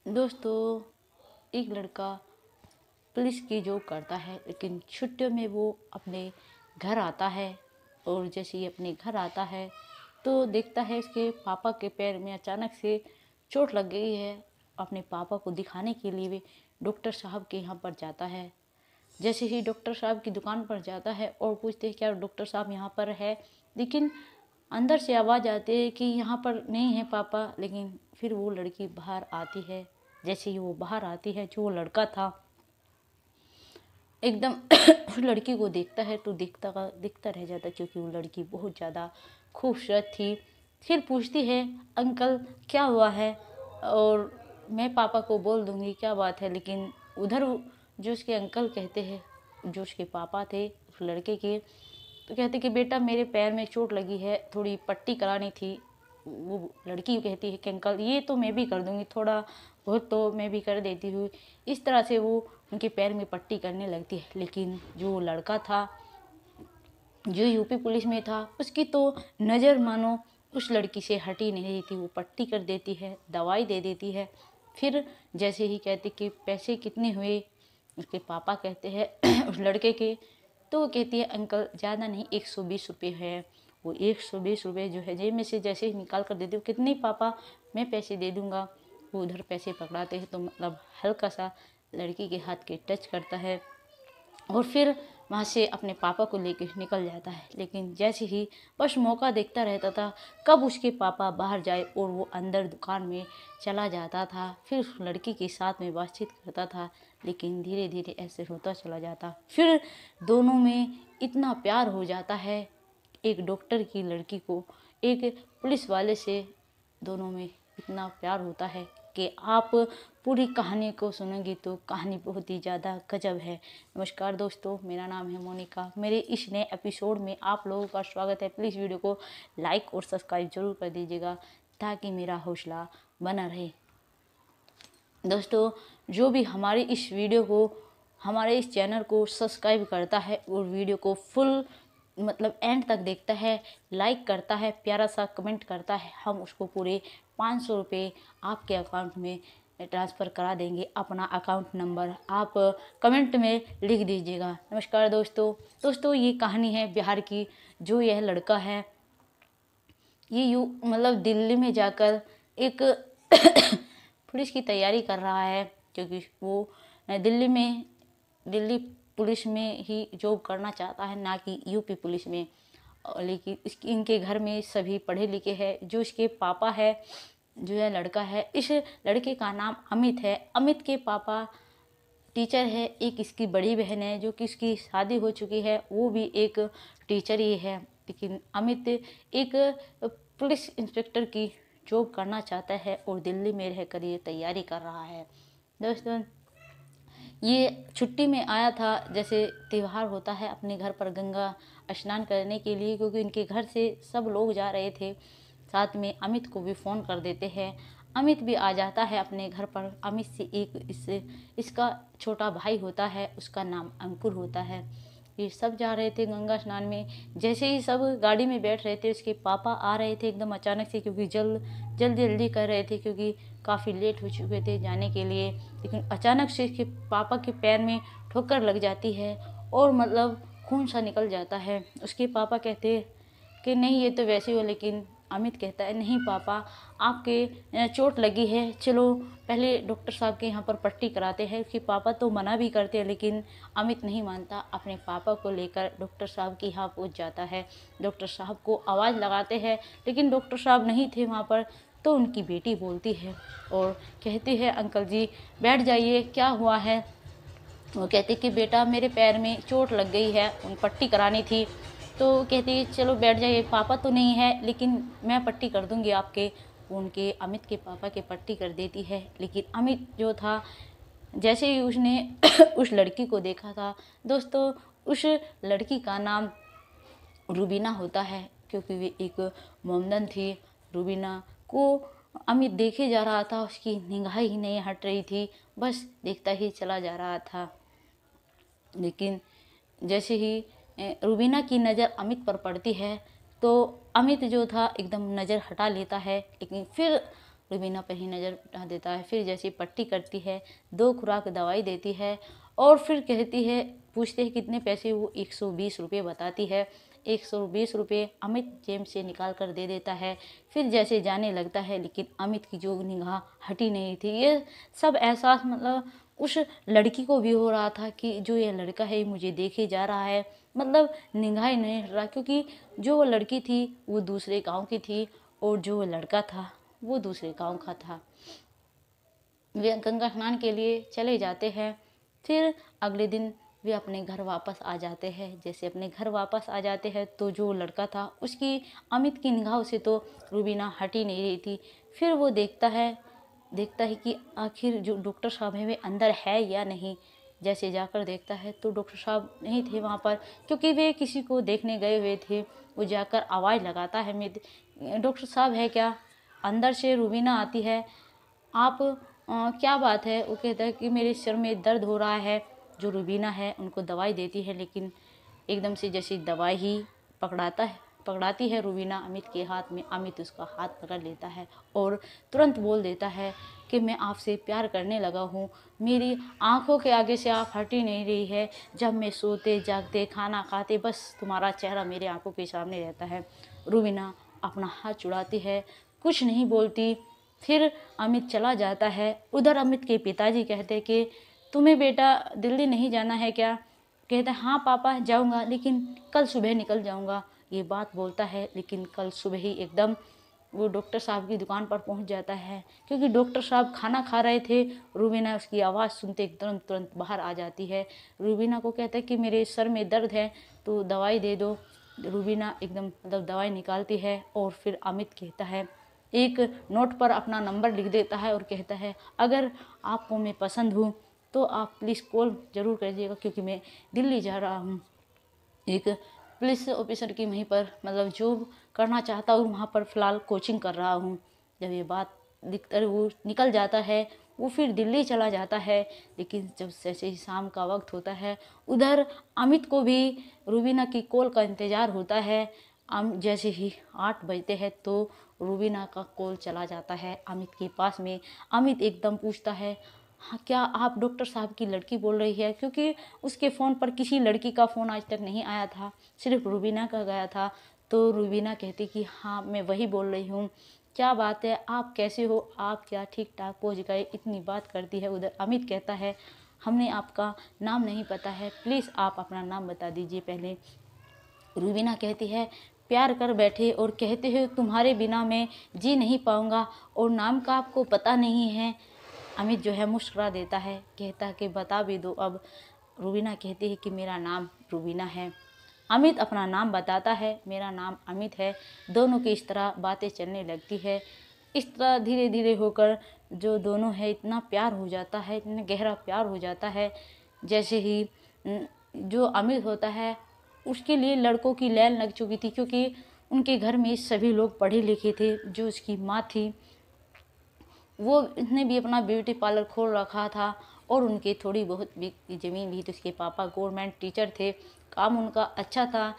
दोस्तों, एक लड़का पुलिस की जॉब करता है, लेकिन छुट्टियों में वो अपने घर आता है। और जैसे ही अपने घर आता है तो देखता है उसके पापा के पैर में अचानक से चोट लग गई है। अपने पापा को दिखाने के लिए वे डॉक्टर साहब के यहाँ पर जाता है। जैसे ही डॉक्टर साहब की दुकान पर जाता है और पूछते हैं क्या डॉक्टर साहब यहाँ पर है, लेकिन अंदर से आवाज़ आती है कि यहाँ पर नहीं है पापा। लेकिन फिर वो लड़की बाहर आती है। जैसे ही वो बाहर आती है, जो लड़का था एकदम उस लड़की को देखता है तो दिखता रह जाता है, क्योंकि वो लड़की बहुत ज़्यादा खूबसूरत थी। फिर पूछती है अंकल क्या हुआ है, और मैं पापा को बोल दूंगी क्या बात है। लेकिन उधर जो उसके अंकल कहते हैं, जो उसके पापा थे उस लड़के के, तो कहते कि बेटा मेरे पैर में चोट लगी है, थोड़ी पट्टी करानी थी। वो लड़की कहती है कि अंकल ये तो मैं भी कर दूंगी, थोड़ा बहुत तो मैं भी कर देती हूँ। इस तरह से वो उनके पैर में पट्टी करने लगती है। लेकिन जो लड़का था, जो यूपी पुलिस में था, उसकी तो नज़र मानो उस लड़की से हटी नहीं रही थी। वो पट्टी कर देती है, दवाई दे देती है। फिर जैसे ही कहती कि पैसे कितने हुए, उसके पापा कहते हैं उस लड़के के, तो वो कहती है अंकल ज़्यादा नहीं, 120 रुपये है। वो 120 रुपये जो है जेब में से जैसे ही निकाल कर दे दो, कितने पापा, मैं पैसे दे दूँगा। वो उधर पैसे पकड़ाते हैं तो मतलब हल्का सा लड़की के हाथ के टच करता है और फिर वहाँ से अपने पापा को लेके निकल जाता है। लेकिन जैसे ही बस मौका देखता रहता था कब उसके पापा बाहर जाए, और वो अंदर दुकान में चला जाता था। फिर उस लड़की के साथ में बातचीत करता था, लेकिन धीरे धीरे ऐसे होता चला जाता। फिर दोनों में इतना प्यार हो जाता है, एक डॉक्टर की लड़की को एक पुलिस वाले से, दोनों में इतना प्यार होता है कि आप पूरी कहानी को सुनेंगे तो कहानी बहुत ही ज़्यादा गजब है। नमस्कार दोस्तों, मेरा नाम है मोनिका। मेरे इस नए एपिसोड में आप लोगों का स्वागत है। प्लीज़ वीडियो को लाइक और सब्सक्राइब जरूर कर दीजिएगा ताकि मेरा हौसला बना रहे। दोस्तों, जो भी हमारे इस वीडियो को, हमारे इस चैनल को सब्सक्राइब करता है और वीडियो को फुल मतलब एंड तक देखता है, लाइक करता है, प्यारा सा कमेंट करता है, हम उसको पूरे 500 रुपये आपके अकाउंट में ट्रांसफ़र करा देंगे। अपना अकाउंट नंबर आप कमेंट में लिख दीजिएगा। नमस्कार दोस्तों, ये कहानी है बिहार की। जो यह लड़का है, ये मतलब दिल्ली में जाकर एक पुलिस की तैयारी कर रहा है, क्योंकि वो दिल्ली पुलिस में ही जॉब करना चाहता है, ना कि यूपी पुलिस में। लेकिन इनके घर में सभी पढ़े लिखे हैं। जो इसके पापा है, जो है लड़का है, इस लड़के का नाम अमित है। अमित के पापा टीचर है। एक इसकी बड़ी बहन है जो कि इसकी शादी हो चुकी है, वो भी एक टीचर ही है। लेकिन अमित एक पुलिस इंस्पेक्टर की जॉब करना चाहता है और दिल्ली में रहकर ये तैयारी कर रहा है। दोस्तों, ये छुट्टी में आया था, जैसे त्यौहार होता है अपने घर पर गंगा स्नान करने के लिए, क्योंकि इनके घर से सब लोग जा रहे थे। साथ में अमित को भी फ़ोन कर देते हैं। अमित भी आ जाता है अपने घर पर। अमित से इसका छोटा भाई होता है, उसका नाम अंकुर होता है। ये सब जा रहे थे गंगा स्नान में। जैसे ही सब गाड़ी में बैठ रहे थे, उसके पापा आ रहे थे एकदम अचानक से, क्योंकि जल्दी कर रहे थे, क्योंकि काफ़ी लेट हो चुके थे जाने के लिए। लेकिन अचानक से इसके पापा के पैर में ठोकर लग जाती है और मतलब खून सा निकल जाता है। उसके पापा कहते कि नहीं ये तो वैसे हो, लेकिन अमित कहता है नहीं पापा, आपके चोट लगी है, चलो पहले डॉक्टर साहब के यहाँ पर पट्टी कराते हैं। उसके पापा तो मना भी करते हैं, लेकिन अमित नहीं मानता, अपने पापा को लेकर डॉक्टर साहब के यहाँ पहुँच जाता है। डॉक्टर साहब को आवाज़ लगाते हैं, लेकिन डॉक्टर साहब नहीं थे वहाँ पर। तो उनकी बेटी बोलती है और कहती है अंकल जी बैठ जाइए, क्या हुआ है। वो कहती कि बेटा मेरे पैर में चोट लग गई है, उन पट्टी करानी थी। तो कहती चलो बैठ जाइए, पापा तो नहीं है लेकिन मैं पट्टी कर दूंगी आपके। उनके अमित के पापा के पट्टी कर देती है। लेकिन अमित जो था, जैसे ही उसने उस लड़की को देखा था, दोस्तों उस लड़की का नाम रूबीना होता है, क्योंकि वे एक मोमडन थी। रूबीना को अमित देखे जा रहा था, उसकी निगाह ही नहीं हट रही थी, बस देखता ही चला जा रहा था। लेकिन जैसे ही रूबीना की नज़र अमित पर पड़ती है तो अमित जो था एकदम नज़र हटा लेता है। लेकिन फिर रूबीना पर ही नज़र हटा देता है। फिर जैसे पट्टी करती है, 2 खुराक दवाई देती है और फिर कहती है, पूछते हैं कितने पैसे, वो 120 रुपये बताती है। 120 रुपये अमित जेब से निकाल कर दे देता है। फिर जैसे जाने लगता है, लेकिन अमित की जो निगाह हटी नहीं थी। ये सब एहसास मतलब उस लड़की को भी हो रहा था कि जो ये लड़का है मुझे देखे जा रहा है, मतलब निगाह नहीं हट रहा, क्योंकि जो वो लड़की थी वो दूसरे गांव की थी और जो वो लड़का था वो दूसरे गांव का था। वे गंगा स्नान के लिए चले जाते हैं। फिर अगले दिन वे अपने घर वापस आ जाते हैं। जैसे अपने घर वापस आ जाते हैं तो जो लड़का था उसकी अमित की निगाहों से तो रूबीना हटी नहीं रही थी। फिर वो देखता है कि आखिर जो डॉक्टर साहब है वे अंदर है या नहीं। जैसे जाकर देखता है तो डॉक्टर साहब नहीं थे वहाँ पर, क्योंकि वे किसी को देखने गए हुए थे। वो जाकर आवाज़ लगाता है, मैं डॉक्टर साहब है क्या? अंदर से रूबीना आती है, आप क्या बात है? वो कहता है कि मेरे सिर में दर्द हो रहा है। जो रूबीना है उनको दवाई देती है, लेकिन एकदम से जैसे दवाई ही पकड़ाती है रूबीना अमित के हाथ में। अमित उसका हाथ पकड़ लेता है और तुरंत बोल देता है कि मैं आपसे प्यार करने लगा हूँ। मेरी आंखों के आगे से आप हट ही नहीं रही है। जब मैं सोते जागते खाना खाते बस तुम्हारा चेहरा मेरे आंखों के सामने रहता है। रूबीना अपना हाथ छुड़ाती है, कुछ नहीं बोलती। फिर अमित चला जाता है। उधर अमित के पिताजी कहते कि तुम्हें बेटा दिल्ली नहीं जाना है क्या? कहता है हाँ पापा जाऊंगा, लेकिन कल सुबह निकल जाऊंगा। ये बात बोलता है, लेकिन कल सुबह ही एकदम वो डॉक्टर साहब की दुकान पर पहुंच जाता है, क्योंकि डॉक्टर साहब खाना खा रहे थे। रूबीना उसकी आवाज़ सुनते एकदम तुरंत बाहर आ जाती है। रूबीना को कहता है कि मेरे सर में दर्द है तो दवाई दे दो। रूबीना एकदम मतलब दवाई निकालती है और फिर अमित कहता है, एक नोट पर अपना नंबर लिख देता है और कहता है अगर आपको मैं पसंद हूँ तो आप प्लीज़ कॉल ज़रूर करिएगा, क्योंकि मैं दिल्ली जा रहा हूँ। एक पुलिस ऑफिसर की वहीं पर मतलब जॉब करना चाहता हूँ, वहाँ पर फ़िलहाल कोचिंग कर रहा हूँ। जब ये बात दिखकर वो निकल जाता है, वो फिर दिल्ली चला जाता है। लेकिन जब जैसे ही शाम का वक्त होता है, उधर अमित को भी रूबीना की कॉल का इंतज़ार होता है। जैसे ही 8 बजते हैं तो रूबीना का कॉल चला जाता है अमित के पास में। अमित एकदम पूछता है, हाँ क्या आप डॉक्टर साहब की लड़की बोल रही है? क्योंकि उसके फ़ोन पर किसी लड़की का फ़ोन आज तक नहीं आया था, सिर्फ रूबीना का गया था। तो रूबीना कहती कि हाँ मैं वही बोल रही हूँ। क्या बात है, आप कैसे हो? आप क्या ठीक ठाक पहुँच गए? इतनी बात करती है। उधर अमित कहता है, हमने आपका नाम नहीं पता है, प्लीज़ आप अपना नाम बता दीजिए पहले। रूबीना कहती है, प्यार कर बैठे और कहते हो तुम्हारे बिना मैं जी नहीं पाऊँगा और नाम का आपको पता नहीं है। अमित जो है मुस्कुरा देता है, कहता है कि बता भी दो अब। रूबीना कहती है कि मेरा नाम रूबीना है। अमित अपना नाम बताता है, मेरा नाम अमित है। दोनों की इस तरह बातें चलने लगती है। इस तरह धीरे धीरे होकर जो दोनों है इतना प्यार हो जाता है, इतना गहरा प्यार हो जाता है। जैसे ही जो अमित होता है उसके लिए लड़कों की लैन लग चुकी थी, क्योंकि उनके घर में सभी लोग पढ़े लिखे थे। जो उसकी माँ थी वो इसने भी अपना ब्यूटी पार्लर खोल रखा था और उनकी थोड़ी बहुत भी ज़मीन भी थी। उसके पापा गवर्नमेंट टीचर थे, काम उनका अच्छा था,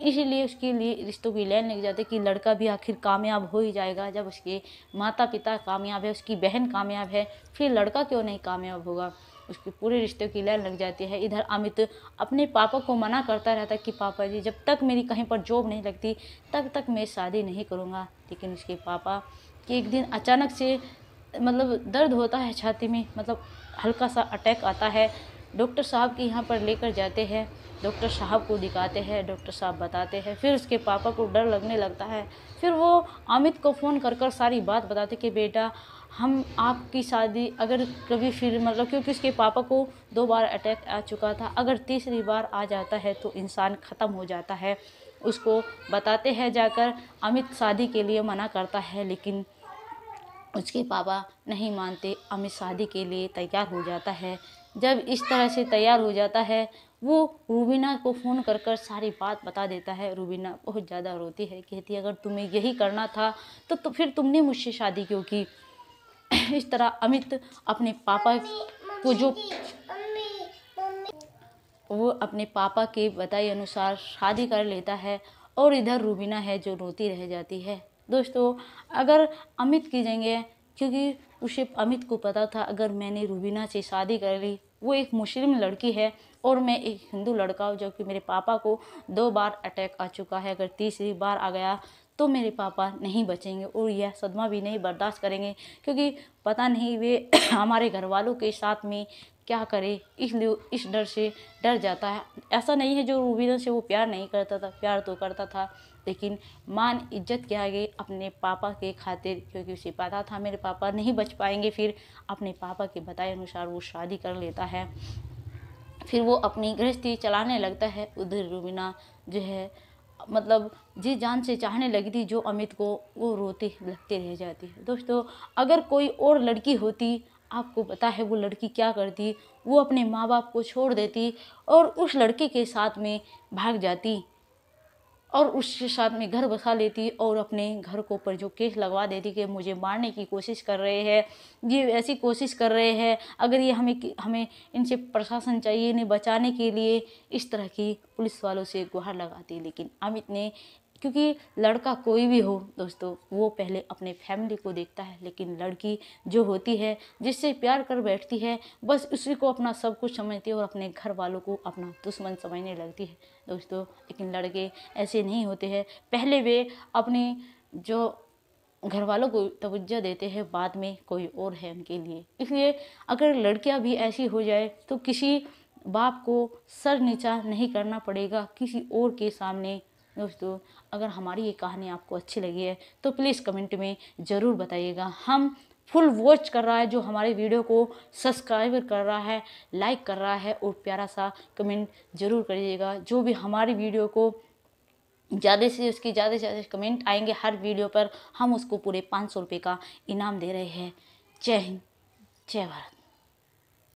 इसीलिए उसके लिए रिश्तों की लाइन लग जाती कि लड़का भी आखिर कामयाब हो ही जाएगा। जब उसके माता पिता कामयाब है, उसकी बहन कामयाब है, फिर लड़का क्यों नहीं कामयाब होगा। उसके पूरे रिश्तों की लाइन लग जाती है। इधर अमित अपने पापा को मना करता रहता कि पापा जी जब तक मेरी कहीं पर जॉब नहीं लगती तब तक मैं शादी नहीं करूँगा। लेकिन उसके पापा कि एक दिन अचानक से मतलब दर्द होता है छाती में, मतलब हल्का सा अटैक आता है। डॉक्टर साहब के यहाँ पर लेकर जाते हैं, डॉक्टर साहब को दिखाते हैं, डॉक्टर साहब बताते हैं। फिर उसके पापा को डर लगने लगता है। फिर वो अमित को फ़ोन कर कर सारी बात बताते कि बेटा हम आपकी शादी अगर कभी फिर मतलब, क्योंकि उसके पापा को 2 बार अटैक आ चुका था, अगर तीसरी बार आ जाता है तो इंसान ख़त्म हो जाता है। उसको बताते हैं जाकर। अमित शादी के लिए मना करता है, लेकिन उसके पापा नहीं मानते। अमित शादी के लिए तैयार हो जाता है। जब इस तरह से तैयार हो जाता है, वो रूबीना को फ़ोन कर कर सारी बात बता देता है। रूबीना बहुत ज़्यादा रोती है, कहती है अगर तुम्हें यही करना था तो फिर तुमने मुझसे शादी क्यों की। इस तरह अमित अपने पापा को जो वो अपने पापा के बताए अनुसार शादी कर लेता है और इधर रूबीना है जो रोती रह जाती है। दोस्तों, अगर अमित की जगह क्योंकि उसे अमित को पता था अगर मैंने रूबीना से शादी कर ली, वो एक मुस्लिम लड़की है और मैं एक हिंदू लड़का हूँ, जो कि मेरे पापा को 2 बार अटैक आ चुका है, अगर तीसरी बार आ गया तो मेरे पापा नहीं बचेंगे और यह सदमा भी नहीं बर्दाश्त करेंगे, क्योंकि पता नहीं वे हमारे घर वालों के साथ में क्या करे, इसलिए इस डर से डर जाता है। ऐसा नहीं है जो रूबीना से वो प्यार नहीं करता था, प्यार तो करता था, लेकिन मान इज्जत के आगे अपने पापा के खातिर, क्योंकि उसे पता था मेरे पापा नहीं बच पाएंगे, फिर अपने पापा के बताए अनुसार वो शादी कर लेता है। फिर वो अपनी गृहस्थी चलाने लगता है। उधर रूबीना जो है मतलब जी जान से चाहने लगी थी जो अमित को, वो रोती लगती रह जाती है। दोस्तों, अगर कोई और लड़की होती, आपको पता है वो लड़की क्या करती, वो अपने माँ बाप को छोड़ देती और उस लड़के के साथ में भाग जाती और उसके साथ में घर बसा लेती और अपने घर को ऊपर जो केस लगवा देती कि मुझे मारने की कोशिश कर रहे हैं, ये ऐसी कोशिश कर रहे हैं, अगर ये हमें इनसे प्रशासन चाहिए इन्हें बचाने के लिए, इस तरह की पुलिस वालों से गुहार लगाती। लेकिन अमित ने, क्योंकि लड़का कोई भी हो दोस्तों, वो पहले अपने फैमिली को देखता है, लेकिन लड़की जो होती है जिससे प्यार कर बैठती है, बस उसी को अपना सब कुछ समझती है और अपने घर वालों को अपना दुश्मन समझने लगती है दोस्तों। लेकिन लड़के ऐसे नहीं होते हैं, पहले वे अपने जो घर वालों को तवज्जो देते हैं, बाद में कोई और है उनके लिए। इसलिए अगर लड़कियां भी ऐसी हो जाए तो किसी बाप को सर नीचा नहीं करना पड़ेगा किसी और के सामने। दोस्तों, अगर हमारी ये कहानी आपको अच्छी लगी है तो प्लीज़ कमेंट में ज़रूर बताइएगा। हम फुल वॉच कर रहा है, जो हमारे वीडियो को सब्सक्राइब कर रहा है, लाइक कर रहा है और प्यारा सा कमेंट ज़रूर करिएगा। जो भी हमारी वीडियो को ज़्यादा से ज़्यादा कमेंट आएंगे हर वीडियो पर, हम उसको पूरे 500 रुपये का इनाम दे रहे हैं। जय हिंद, जय भारत।